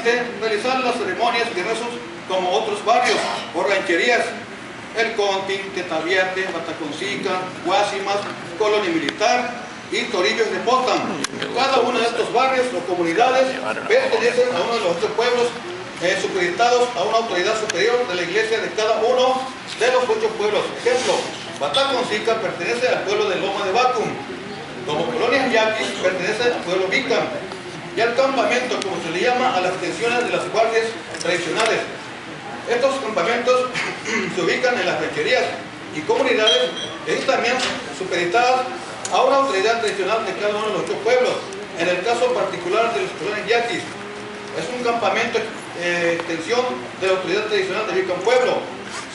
solamente realizar las ceremonias y rezos como otros barrios o rancherías, El Contín, Tetavierte, Bataconcica, Guásimas, Colonia Militar y Torillos de Potam. Cada uno de estos barrios o comunidades pertenecen a uno de los 8 pueblos supeditados a una autoridad superior de la iglesia de cada uno de los 8 pueblos. Ejemplo, Bataconcica pertenece al pueblo de Loma de Bacum. Como colonia yaquis pertenece al pueblo Bicam. Y al campamento, como se le llama a las tensiones de las guardias tradicionales. Estos campamentos se ubican en las rancherías y comunidades y también supeditadas a una autoridad tradicional de cada uno de los 8 pueblos. En el caso particular de los colonias yaquis, es un campamento extensión de la autoridad tradicional de Bicam Pueblo,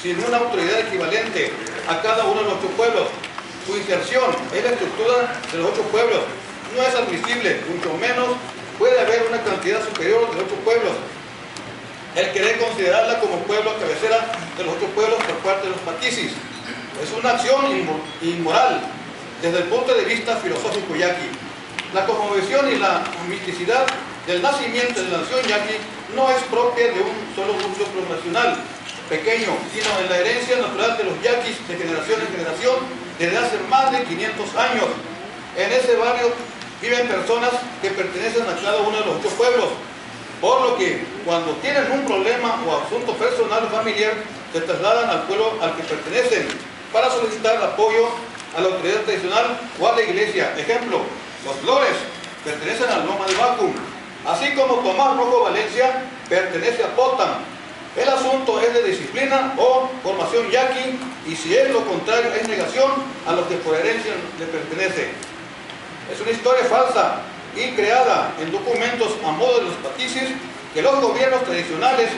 sin una autoridad equivalente a cada uno de los 8 pueblos. Su inserción en la estructura de los 8 pueblos no es admisible, mucho menos puede haber una cantidad superior de 8 pueblos. El querer considerarla como pueblo cabecera de los 8 pueblos por parte de los patisis es una acción inmoral desde el punto de vista filosófico yaqui. La cosmovisión y la misticidad del nacimiento de la nación yaqui no es propia de un solo núcleo poblacional pequeño, sino en la herencia natural de los yaquis de generación en generación desde hace más de 500 años. En ese barrio viven personas que pertenecen a cada uno de los 8 pueblos, por lo que cuando tienen un problema o asunto personal o familiar, se trasladan al pueblo al que pertenecen para solicitar apoyo a la autoridad tradicional o a la iglesia. Ejemplo, los Flores pertenecen al Loma de Bacum, así como Tomás Rojo Valencia pertenece a Potam. El asunto es de disciplina o formación yaqui, y si es lo contrario es negación a lo que por herencia le pertenece. Es una historia falsa y creada en documentos a modo de los patisis que los gobiernos tradicionales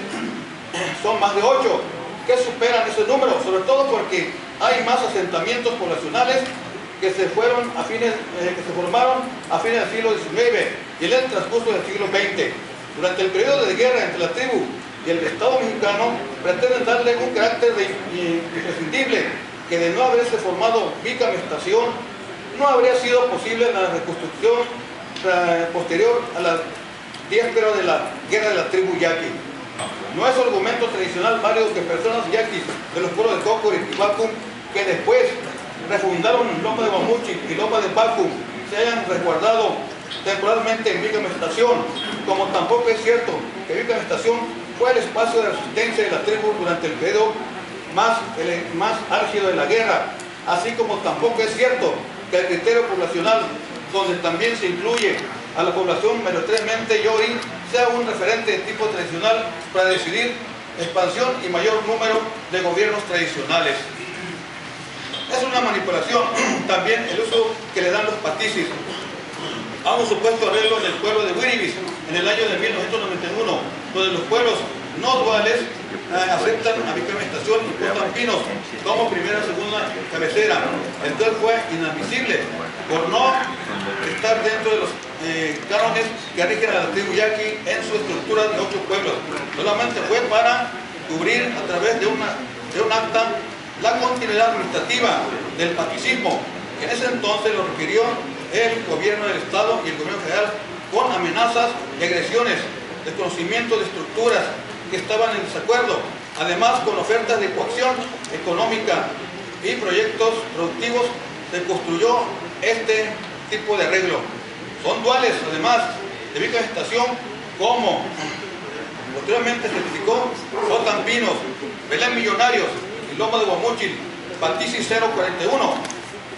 son más de 8 que superan ese número, sobre todo porque hay más asentamientos poblacionales que se formaron a fines del siglo XIX y en el transcurso del siglo XX. Durante el periodo de guerra entre la tribu y el Estado mexicano pretenden darle un carácter imprescindible que de no haberse formado Bicam Estación no habría sido posible la reconstrucción posterior a la víspera de la guerra de la tribu yaqui. No es argumento tradicional válido que personas yaquis de los pueblos de Cocori y Bacum que después refundaron Loma de Guamuchil y Loma de Bacum se hayan resguardado temporalmente en Bicam Estación, como tampoco es cierto que Bicam Estación fue el espacio de resistencia de la tribu durante el periodo más álgido de la guerra, así como tampoco es cierto que el criterio poblacional, donde también se incluye a la población mayoritariamente yori, sea un referente de tipo tradicional para decidir expansión y mayor número de gobiernos tradicionales. Es una manipulación también el uso que le dan los patisis a un supuesto arreglo del pueblo de Wiribis en el año de 1991, donde los pueblos no duales aceptan a Bicam Estación y Potam Pinos como primera y segunda cabecera, el cual fue inadmisible por no estar dentro de los cánones que rigen a la tribu yaqui en su estructura de 8 pueblos. Solamente fue para cubrir a través de un acta la continuidad administrativa del paticismo, que en ese entonces lo requirió el gobierno del Estado y el gobierno federal con amenazas y agresiones, desconocimiento de estructuras que estaban en desacuerdo, además con ofertas de coacción económica y proyectos productivos. Se construyó este tipo de arreglo. Son duales, además de Bicam Estación, como posteriormente se explicó Potam Pinos, Belén Millonarios y Loma de Guamuchil, Patisis 041,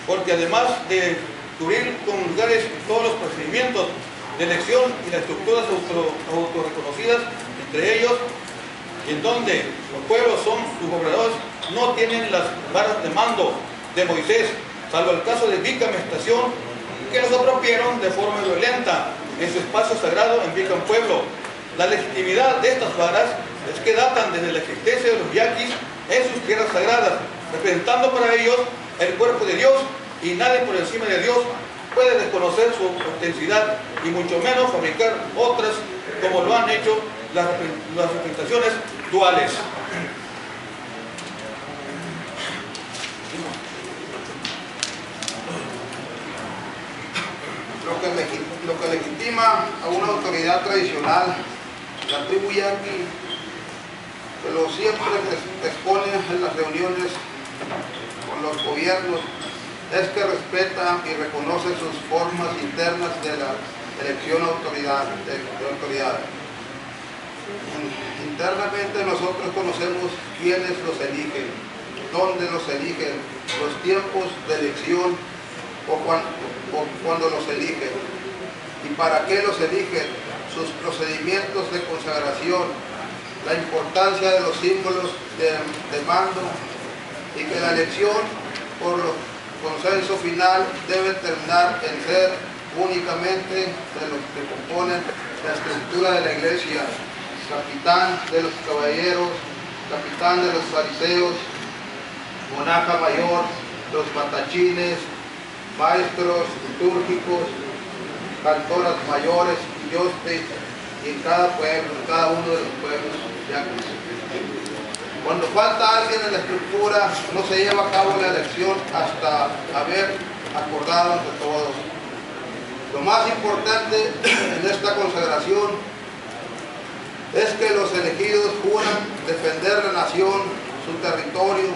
porque además de cubrir con lugares todos los procedimientos de elección y las estructuras autorreconocidas entre ellos, en donde los pueblos son sus gobernadores, no tienen las varas de mando de Moisés, salvo el caso de Bicam Estación, que los apropiaron de forma violenta en su espacio sagrado en Bicam Pueblo. La legitimidad de estas varas es que datan desde la existencia de los yaquis en sus tierras sagradas, representando para ellos el cuerpo de Dios, y nadie por encima de Dios puede desconocer su autenticidad y mucho menos fabricar otras como lo han hecho las representaciones duales. Lo que legitima a una autoridad tradicional La tribu yaqui, que lo siempre expone en las reuniones con los gobiernos, es que respeta y reconoce sus formas internas de la elección de autoridades. Internamente nosotros conocemos quiénes los eligen, dónde los eligen, los tiempos de elección o cuando los eligen y para qué los eligen, sus procedimientos de consagración, la importancia de los símbolos de mando y que la elección por consenso final debe terminar en ser únicamente de los que componen la estructura de la iglesia: capitán de los caballeros, capitán de los fariseos, monaja mayor, los matachines, maestros litúrgicos, cantoras mayores y yostes, y en cada pueblo, en cada uno de los pueblos yaqui. Cuando falta alguien en la estructura, no se lleva a cabo la elección hasta haber acordado entre todos. Lo más importante en esta consagración es que los elegidos juran defender la nación, su territorio,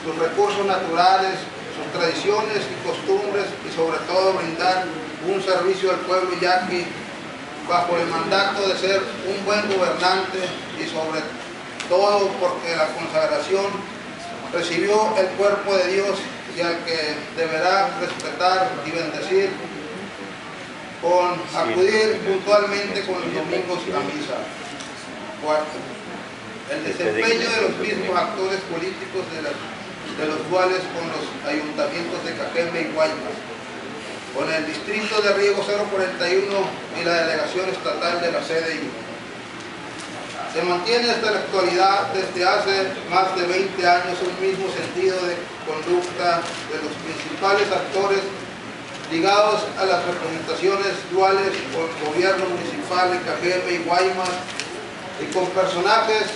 sus recursos naturales, sus tradiciones y costumbres y sobre todo brindar un servicio al pueblo yaqui bajo el mandato de ser un buen gobernante y sobre todo porque la consagración recibió el cuerpo de Dios y al que deberá respetar y bendecir con acudir puntualmente con los domingos a misa. Cuarto, el desempeño de los mismos actores políticos de los cuales con los ayuntamientos de Cajeme y Guaymas, con el distrito de Riego 041 y la delegación estatal de la CDI. Se mantiene hasta la actualidad, desde hace más de 20 años, un mismo sentido de conducta de los principales actores ligados a las representaciones duales con el gobierno municipal de Cajeme y Guaymas y con personajes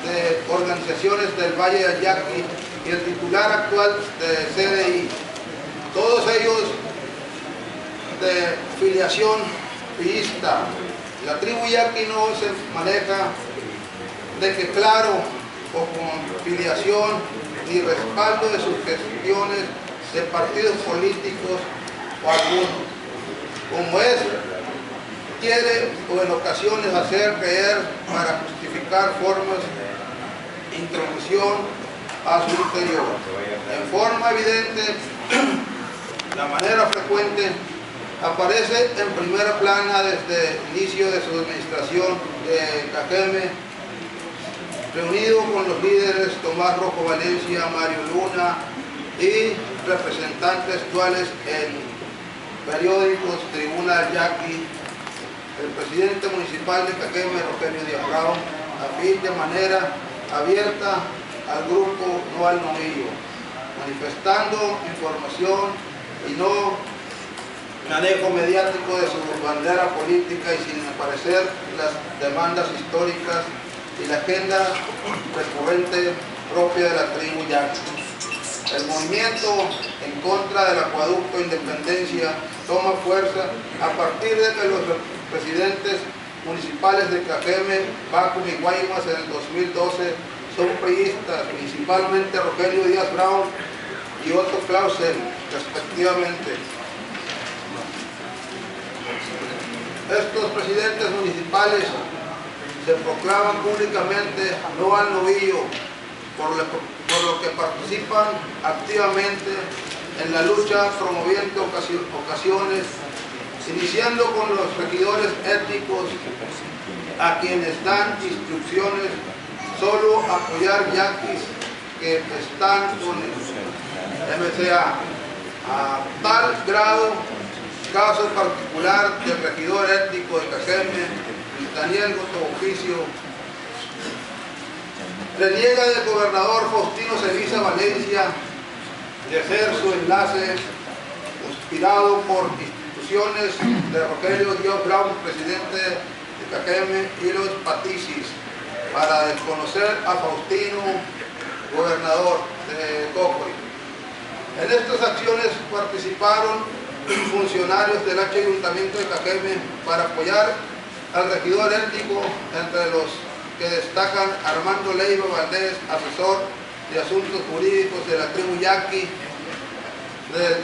de organizaciones del Valle del Yaqui y el titular actual de CDI, todos ellos de filiación priista. La tribu yaqui no se maneja de que claro o con filiación ni respaldo de sus gestiones de partidos políticos o algunos, como es quiere o en ocasiones hacer creer para justificar formas de intromisión a su interior. En forma evidente, la manera frecuente, aparece en primera plana desde el inicio de su administración de Cajeme, reunido con los líderes Tomás Rojo Valencia, Mario Luna y representantes duales en periódicos, Tribuna del Yaqui, el presidente municipal de Cajeme, Rogelio Díaz Brown, afín de manera abierta al grupo No al Novillo, manifestando información y no manejo mediático de su bandera política y sin aparecer las demandas históricas y la agenda recurrente propia de la tribu yaqui. El movimiento en contra del acueducto Independencia toma fuerza a partir de que los presidentes municipales de Cajeme, Bacum y Guaymas en el 2012 son priistas, principalmente Rogelio Díaz Brown y Otto Clausen, respectivamente. Estos presidentes municipales se proclaman públicamente no al novillo, por lo que participan activamente en la lucha, promoviendo ocasiones, iniciando con los regidores étnicos a quienes dan instrucciones solo apoyar yaquis que están con el MCA. A tal grado, caso particular del regidor étnico de Cajeme, Daniel Gotoboficio, reniega del gobernador Faustino Celiza Valencia de hacer su enlace inspirado por instituciones de Rogelio Díaz Brown, presidente de Cajeme, y los Paticis, para desconocer a Faustino, gobernador de Cocoy. En estas acciones participaron funcionarios del Ayuntamiento de Cajeme para apoyar al regidor étnico, entre los que destacan Armando Leiva Valdés, asesor de asuntos jurídicos de la tribu Yaqui, del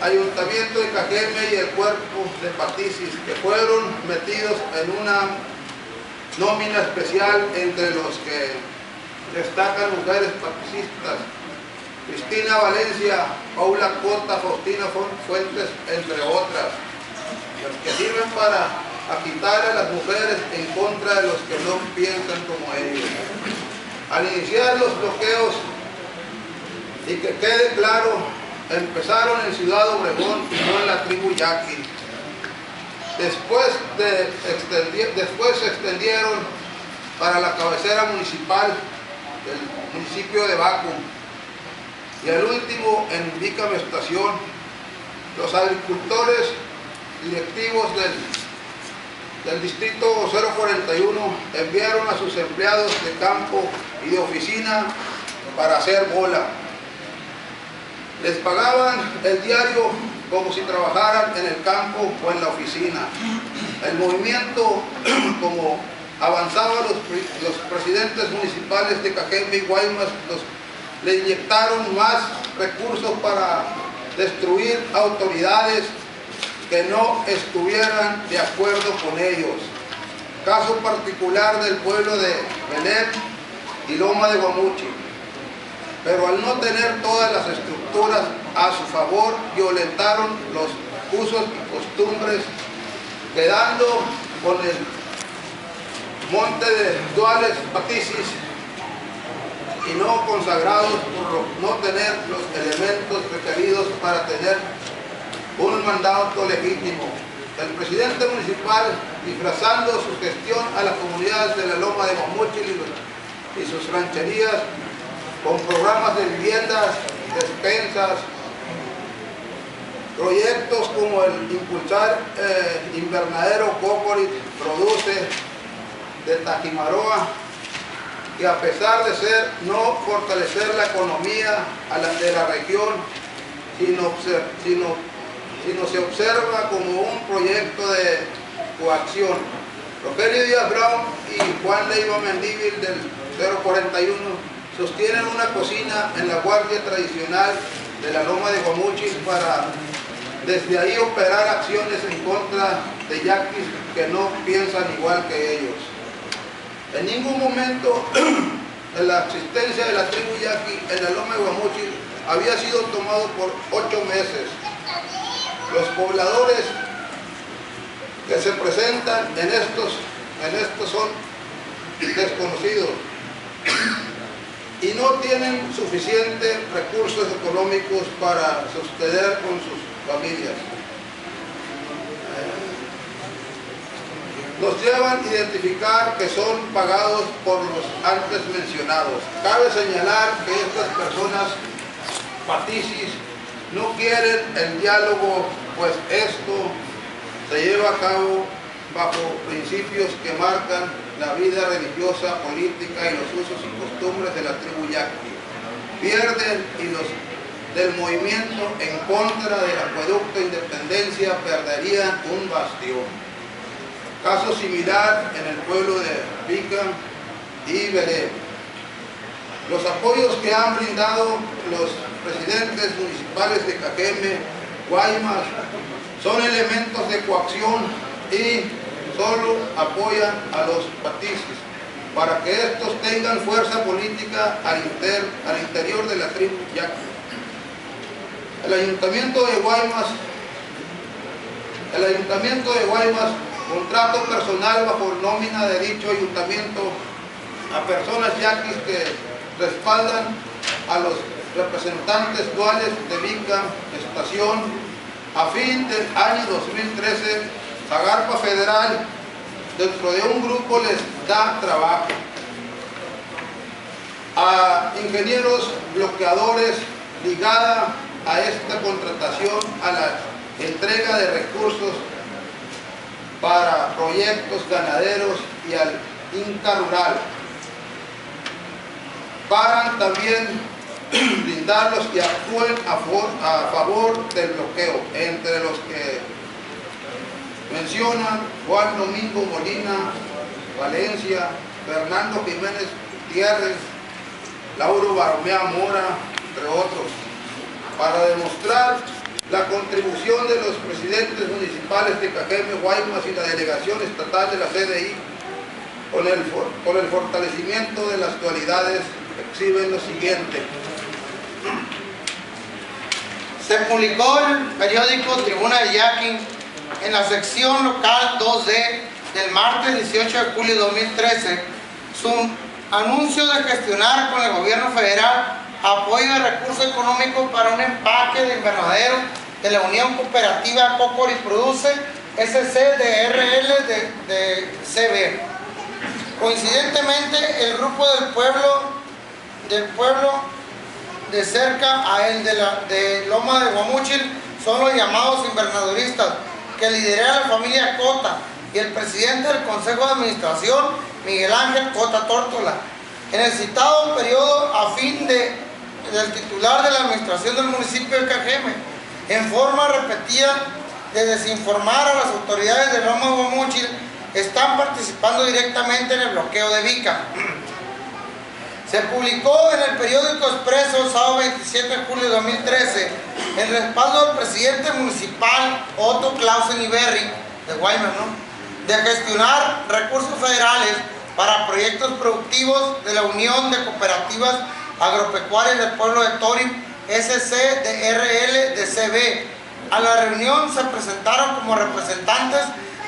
Ayuntamiento de Cajeme y el cuerpo de Patisis, que fueron metidos en una nómina especial, entre los que destacan mujeres paticistas: Cristina Valencia, Paula Cota, Faustina Fuentes, entre otras, las que sirven para agitar a las mujeres en contra de los que no piensan como ellos. Al iniciar los bloqueos, y que quede claro, empezaron en Ciudad Obregón y no en la tribu Yaqui. Después se extendieron para la cabecera municipal del municipio de Baco, y al último en Vícame Estación. Los agricultores directivos del distrito 041 enviaron a sus empleados de campo y de oficina para hacer bola. Les pagaban el diario como si trabajaran en el campo o en la oficina. El movimiento, como avanzaban los presidentes municipales de Cajeme y Guaymas, le inyectaron más recursos para destruir autoridades que no estuvieran de acuerdo con ellos. Caso particular del pueblo de Belén y Loma de Guamuchi. Pero al no tener todas las estructuras a su favor, violentaron los usos y costumbres, quedando con el monte de duales Patisis y no consagrados por no tener los elementos requeridos para tener un mandato legítimo. El presidente municipal, disfrazando su gestión a las comunidades de la Loma de Guamuchi y sus rancherías con programas de viviendas, despensas, proyectos como el impulsar invernadero Cocorit Produce de Tajimaroa, que a pesar de ser no fortalecer la economía de la región, sino se observa como un proyecto de coacción. Rogelio Díaz Brown y Juan Leiva Mendívil del 041 sostienen una cocina en la guardia tradicional de la Loma de Guamuchi para desde ahí operar acciones en contra de yaquis que no piensan igual que ellos. En ningún momento la existencia de la tribu yaqui en la Loma de Guamuchi había sido tomado por 8 meses. Los pobladores que se presentan en estos son desconocidos y no tienen suficientes recursos económicos para sostener con sus familias. Los llevan a identificar que son pagados por los antes mencionados. Cabe señalar que estas personas Patisis no quieren el diálogo, pues esto se lleva a cabo bajo principios que marcan la vida religiosa, política y los usos y costumbres de la tribu yaqui. Pierden y los del movimiento en contra del acueducto Independencia perderían un bastión. Caso similar en el pueblo de Pica y Belén. Los apoyos que han brindado los presidentes municipales de Cajeme, Guaymas, son elementos de coacción y solo apoyan a los Patisis para que estos tengan fuerza política al interior de la tribu yaqui. El Ayuntamiento de Guaymas, contrato personal bajo nómina de dicho ayuntamiento a personas yaquis que respaldan a los representantes duales de Vica Estación. A fin del año 2013, Zagarpa Federal, dentro de un grupo, les da trabajo a ingenieros bloqueadores ligada a esta contratación a la entrega de recursos para proyectos ganaderos y al Inca Rural. Paran también brindarlos y actúen a favor del bloqueo, entre los que Mencionan Juan Domingo Molina Valencia, Fernando Jiménez Gutiérrez, Lauro Baromea Mora, entre otros, para demostrar la contribución de los presidentes municipales de Cajeme, Guaymas y la delegación estatal de la CDI con el fortalecimiento de las dualidades. Exhiben lo siguiente. Se publicó en el periódico Tribuna del Yaqui, en la sección local 2D del martes 18 de julio de 2013, su anuncio de gestionar con el gobierno federal apoyo de recursos económicos para un empaque de invernadero de la Unión Cooperativa Cocori Produce SC-DRL de CB. Coincidentemente, el grupo del pueblo de cerca a el de Loma de Guamúchil son los llamados invernadoristas, que lidera la familia Cota y el presidente del Consejo de Administración, Miguel Ángel Cota Tórtola. En el citado periodo, a fin del titular de la administración del municipio de Cajeme, en forma repetida de desinformar a las autoridades de Loma de Guamúchil, están participando directamente en el bloqueo de Vica. Se publicó en el periódico Expreso, sábado 27 de julio de 2013, el respaldo del presidente municipal Otto Clausen Iberri, de Guaymas, de gestionar recursos federales para proyectos productivos de la Unión de Cooperativas Agropecuarias del Pueblo de Torim, SC-DRL de CB. A la reunión se presentaron como representantes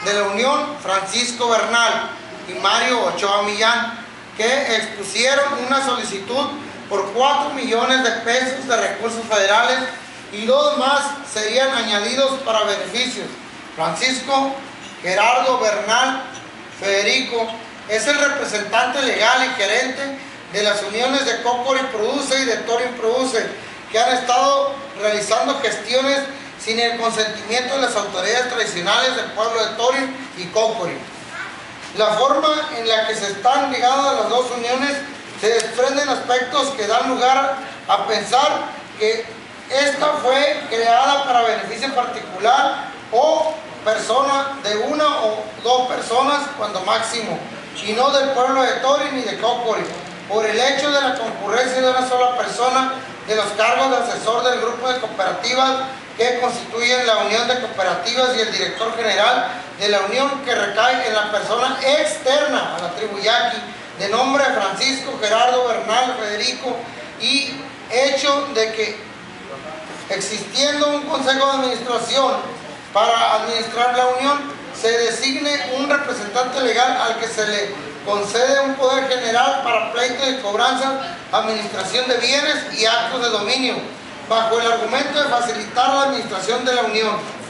de la Unión Francisco Bernal y Mario Ochoa Millán, que expusieron una solicitud por 4 millones de pesos de recursos federales y 2 más serían añadidos para beneficios. Francisco Gerardo Bernal Federico es el representante legal y gerente de las uniones de Cocori Produce y de Torim Produce, que han estado realizando gestiones sin el consentimiento de las autoridades tradicionales del pueblo de Torim y Cocori. La forma en la que se están ligadas las dos uniones se desprenden aspectos que dan lugar a pensar que esta fue creada para beneficio particular o persona de una o 2 personas cuando máximo, y no del pueblo de Torim ni de Cocori, por el hecho de la concurrencia de una sola persona de los cargos de asesor del grupo de cooperativas que constituyen la Unión de Cooperativas y el director general de la Unión, que recae en la persona externa a la tribu Yaqui, de nombre Francisco Gerardo Bernal Federico, y hecho de que, existiendo un consejo de administración para administrar la Unión, se designe un representante legal al que se le concede un poder general para pleitos y cobranzas, administración de bienes y actos de dominio, bajo el argumento de facilitar la administración de la Unión.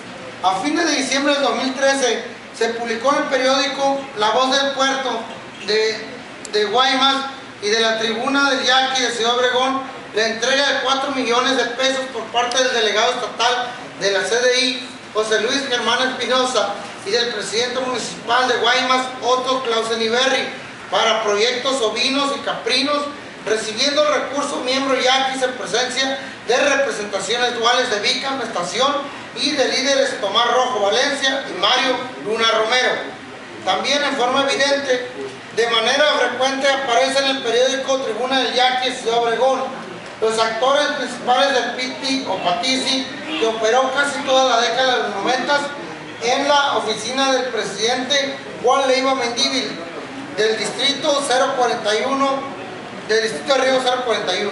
A fines de diciembre del 2013 se publicó en el periódico La Voz del Puerto de Guaymas y de la Tribuna del Yaqui de Ciudad Obregón la entrega de 4 millones de pesos por parte del delegado estatal de la CDI, José Luis Germán Espinosa, y del presidente municipal de Guaymas, Otto Clausen Iberri, para proyectos ovinos y caprinos, recibiendo el recurso miembro Yaquis en presencia de representaciones duales de Vica, Estación, y de líderes Tomás Rojo Valencia y Mario Luna Romero. También en forma evidente, de manera frecuente, aparece en el periódico Tribuna del Yaqui de Ciudad Obregón los actores principales del PITI o PATICI, que operó casi toda la década de los 90 en la oficina del presidente Juan Leiva Mendívil, del distrito 041, del distrito de Río 041.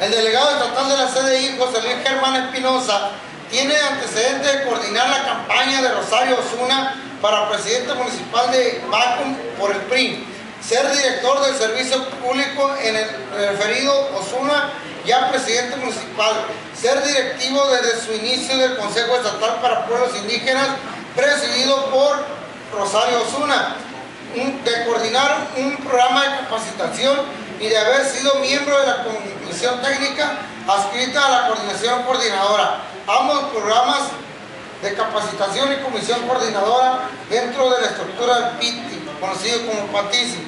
El delegado estatal de la CDI, José Luis Germán Espinosa, tiene antecedentes de coordinar la campaña de Rosario Osuna para presidente municipal de Bacum por el PRI, ser director del servicio público en el referido Osuna, ya presidente municipal, ser directivo desde su inicio del Consejo Estatal para Pueblos Indígenas, presidido por Rosario Osuna, de coordinar un programa de capacitación y de haber sido miembro de la Comisión Técnica adscrita a la Coordinación Coordinadora. Ambos programas de capacitación y comisión coordinadora dentro de la estructura del PITI, conocido como PATICI.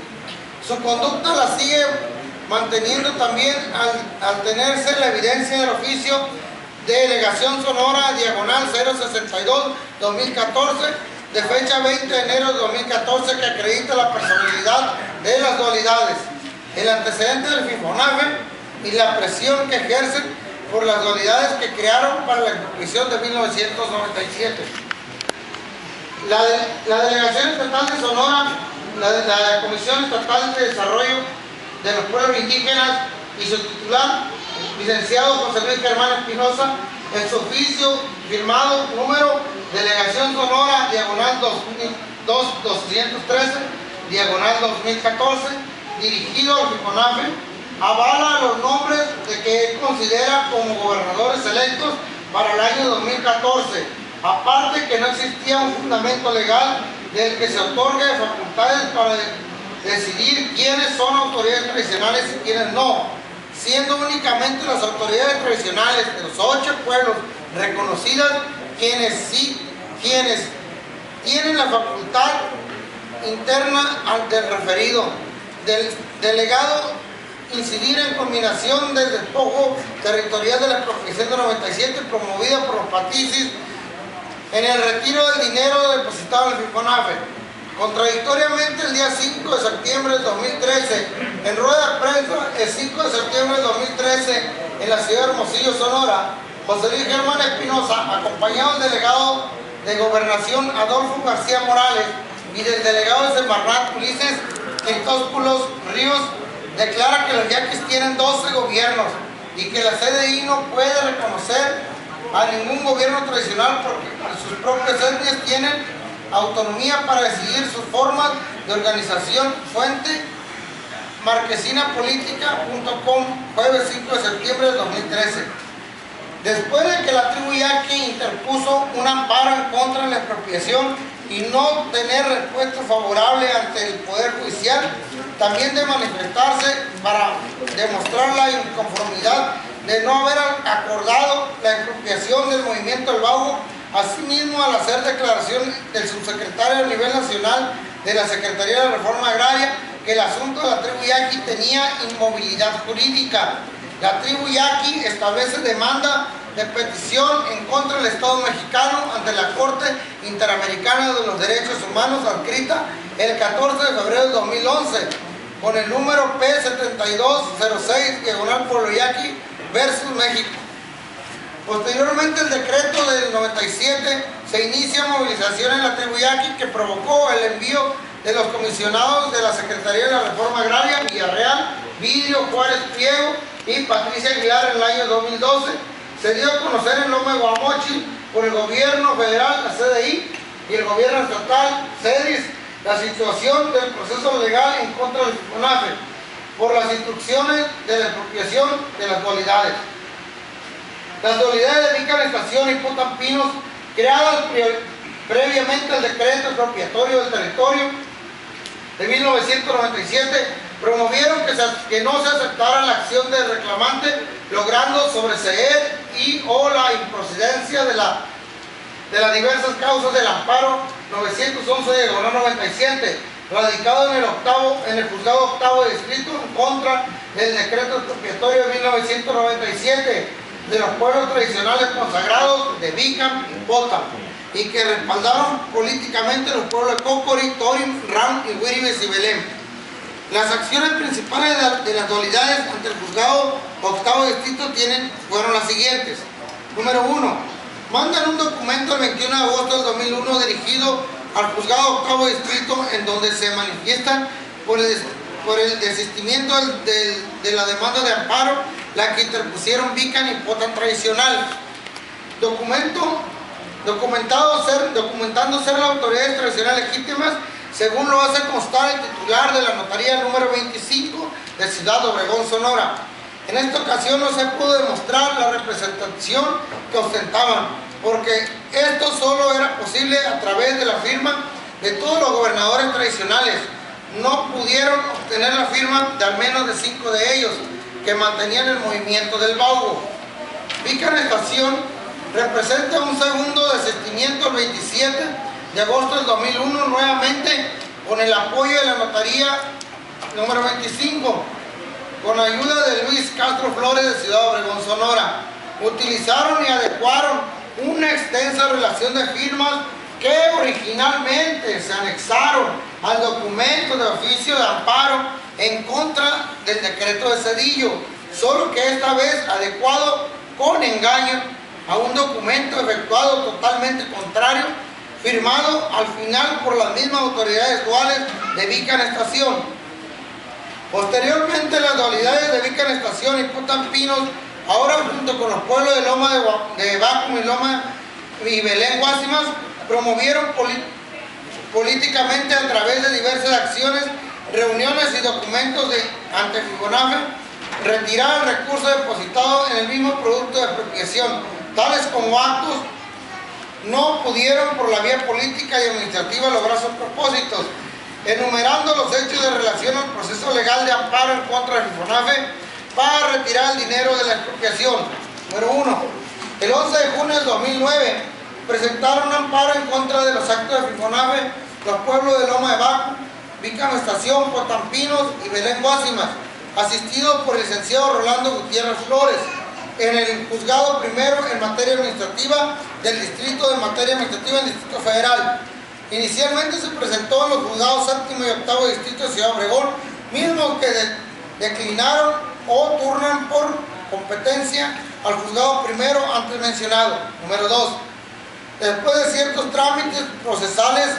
Su conducta la sigue manteniendo también al tenerse la evidencia del oficio Delegación Sonora, diagonal 062-2014, de fecha 20 de enero de 2014, que acredita la personalidad de las dualidades, el antecedente del FIFONAFE y la presión que ejercen por las dualidades que crearon para la expropiación de 1997. La Delegación Estatal de Sonora, la Comisión Estatal de Desarrollo de los Pueblos Indígenas y su titular, licenciado José Luis Germán Espinosa, en su oficio firmado número Delegación Sonora, diagonal 213, diagonal 2014, dirigido al FIFONAFE, avala los nombres de que él considera como gobernadores electos para el año 2014, aparte que no existía un fundamento legal del que se otorgue facultades para decidir quiénes son autoridades tradicionales y quiénes no, siendo únicamente las autoridades tradicionales de los 8 pueblos reconocidas quienes tienen la facultad interna del referido. Del delegado incidir en combinación del despojo territorial de la expropiación de 97 promovida por los Patisis en el retiro del dinero depositado en el FIFONAFE. Contradictoriamente, el día 5 de septiembre del 2013, en rueda de prensa, el 5 de septiembre del 2013, en la ciudad de Hermosillo, Sonora, José Luis Germán Espinosa, acompañado del delegado de Gobernación Adolfo García Morales y del delegado de Semarnat Ulises Cristóspulos Ríos, declara que los yaquis tienen 12 gobiernos y que la CDI no puede reconocer a ningún gobierno tradicional porque sus propias etnias tienen autonomía para decidir sus formas de organización. Fuente marquesinapolítica.com, jueves 5 de septiembre de 2013. Después de que la tribu yaqui interpuso un amparo en contra de la expropiación y no tener respuesta favorable ante el Poder Judicial, también de manifestarse para demostrar la inconformidad de no haber acordado la expropiación del movimiento del Baujo. Asimismo, al hacer declaración del subsecretario a nivel nacional de la Secretaría de Reforma Agraria que el asunto de la tribu yaqui tenía inmovilidad jurídica. La tribu yaqui establece demanda de petición en contra del Estado mexicano ante la Corte Interamericana de los Derechos Humanos, adscrita el 14 de febrero de 2011, con el número P7206, diagonal Pueblo Yaqui versus México. Posteriormente, el decreto del 97, se inicia movilización en la tribu yaqui que provocó el envío de los comisionados de la Secretaría de la Reforma Agraria, Villarreal, Vidrio, Juárez, Priego y Patricia Aguilar en el año 2012. Se dio a conocer en Loma de Guamóchil por el gobierno federal, la CDI, y el gobierno estatal, CEDIS, la situación del proceso legal en contra del FIFONAFE por las instrucciones de la expropiación de las dualidades. Las dualidades de Vícar Estación y Potampinos, creadas previamente al decreto expropiatorio del territorio de 1997, promovieron que no se aceptara la acción del reclamante, logrando sobreseer y o la improcedencia de las diversas causas del amparo 911/97, radicado en el juzgado octavo de distrito en contra del decreto expropiatorio de 1997 de los pueblos tradicionales consagrados de Vícar y Potam, y que respaldaron políticamente los pueblos de Cocori, Torim, Ram, Huiribes y Belém. Las acciones principales de las dualidades ante el juzgado octavo distrito fueron las siguientes. Número 1. Mandan un documento el 21 de agosto del 2001 dirigido al juzgado octavo distrito en donde se manifiestan por el desistimiento de la demanda de amparo, la que interpusieron Vícar y Potam tradicional. Documentando ser las autoridades tradicionales legítimas, según lo hace constar el titular de la notaría número 25 de Ciudad Obregón, Sonora. En esta ocasión no se pudo demostrar la representación que ostentaban, porque esto solo era posible a través de la firma de todos los gobernadores tradicionales. No pudieron obtener la firma de al menos de 5 de ellos, que mantenían el movimiento del Baujo. Vícar Estación representa un segundo desistimiento el 27 de agosto del 2001, nuevamente con el apoyo de la notaría número 25, con ayuda de Luis Castro Flores de Ciudad Obregón, Sonora. utilizaron y adecuaron una extensa relación de firmas que originalmente se anexaron al documento de oficio de amparo en contra del decreto de Zedillo, solo que esta vez adecuado con engaño a un documento efectuado totalmente contrario, firmado al final por las mismas autoridades duales de Vican Estación. Posteriormente, las dualidades de Vican Estación y Potampinos, ahora junto con los pueblos de Loma de Bácumo y Loma y Belén Guásimas, promovieron políticamente a través de diversas acciones, reuniones y documentos ante FIFONAFE, retirar el recurso depositado en el mismo producto de apropiación, tales como actos no pudieron por la vía política y administrativa lograr sus propósitos, enumerando los hechos de relación al proceso legal de amparo en contra de FIFONAFE para retirar el dinero de la expropiación. Número 1. El 11 de junio del 2009 presentaron un amparo en contra de los actos de FIFONAFE los pueblos de Loma de Bácumo, Vican Estación, Potampinos y Belén Guásimas, asistidos por el licenciado Rolando Gutiérrez Flores, en el juzgado primero en materia administrativa del Distrito de Materia Administrativa del Distrito Federal. Inicialmente se presentó en los juzgados séptimo y octavo Distrito de Ciudad Obregón, mismos que declinaron o turnan por competencia al juzgado primero antes mencionado. Número 2. Después de ciertos trámites procesales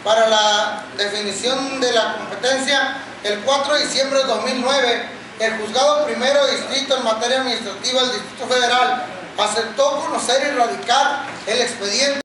para la definición de la competencia, el 4 de diciembre de 2009, el juzgado primero distrito en materia administrativa del Distrito Federal aceptó conocer y radicar el expediente